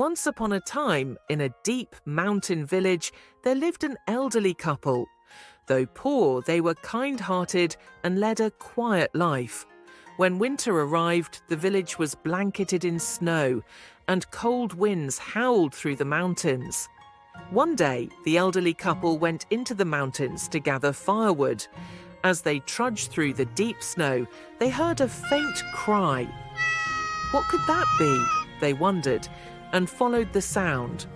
Once upon a time, in a deep mountain village, there lived an elderly couple. Though poor, they were kind-hearted and led a quiet life. When winter arrived, the village was blanketed in snow, and cold winds howled through the mountains. One day, the elderly couple went into the mountains to gather firewood. As they trudged through the deep snow, they heard a faint cry. What could that be? They wondered, and followed the sound.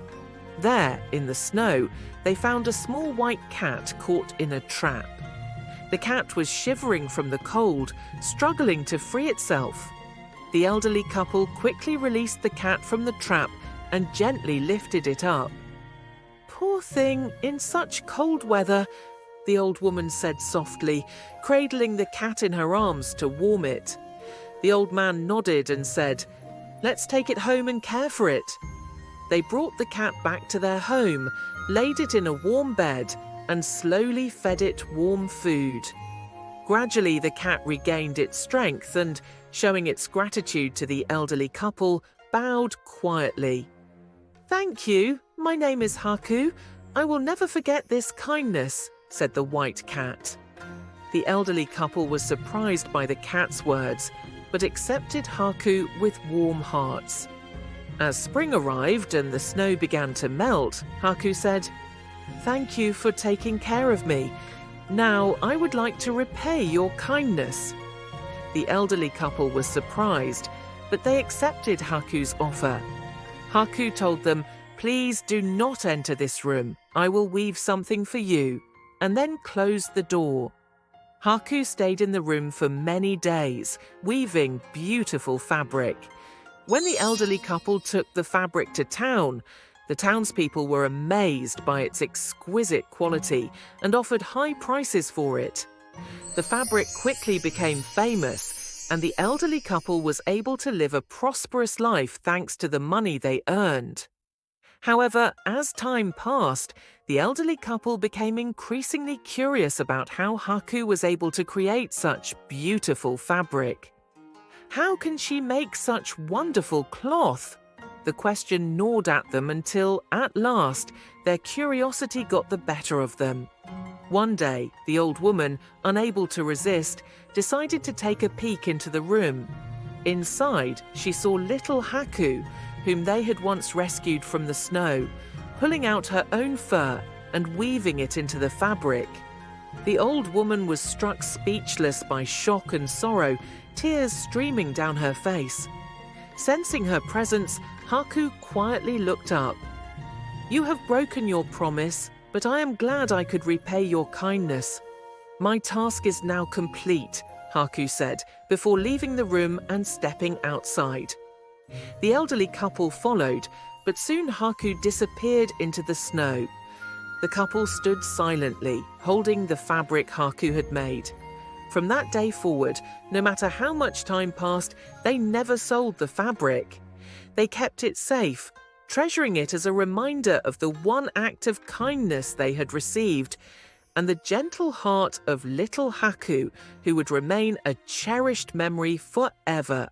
There, in the snow, they found a small white cat caught in a trap. The cat was shivering from the cold, struggling to free itself. The elderly couple quickly released the cat from the trap and gently lifted it up. "Poor thing, in such cold weather," the old woman said softly, cradling the cat in her arms to warm it. The old man nodded and said, "Let's take it home and care for it." They brought the cat back to their home, laid it in a warm bed, and slowly fed it warm food. Gradually, the cat regained its strength and, showing its gratitude to the elderly couple, bowed quietly. "Thank you. My name is Haku. I will never forget this kindness," said the white cat. The elderly couple was surprised by the cat's words, but accepted Haku with warm hearts. As spring arrived and the snow began to melt, Haku said, "Thank you for taking care of me. Now I would like to repay your kindness." The elderly couple was surprised, but they accepted Haku's offer. Haku told them, "Please do not enter this room. I will weave something for you," and then closed the door. Haku stayed in the room for many days, weaving beautiful fabric. When the elderly couple took the fabric to town, the townspeople were amazed by its exquisite quality and offered high prices for it. The fabric quickly became famous, and the elderly couple was able to live a prosperous life thanks to the money they earned. However, as time passed, the elderly couple became increasingly curious about how Haku was able to create such beautiful fabric. How can she make such wonderful cloth? The question gnawed at them until, at last, their curiosity got the better of them. One day, the old woman, unable to resist, decided to take a peek into the room. Inside, she saw little Haku, whom they had once rescued from the snow, pulling out her own fur and weaving it into the fabric. The old woman was struck speechless by shock and sorrow, tears streaming down her face. Sensing her presence, Haku quietly looked up. "You have broken your promise, but I am glad I could repay your kindness. My task is now complete," Haku said, before leaving the room and stepping outside. The elderly couple followed, but soon Haku disappeared into the snow. The couple stood silently, holding the fabric Haku had made. From that day forward, no matter how much time passed, they never sold the fabric. They kept it safe, treasuring it as a reminder of the one act of kindness they had received, and the gentle heart of little Haku, who would remain a cherished memory forever.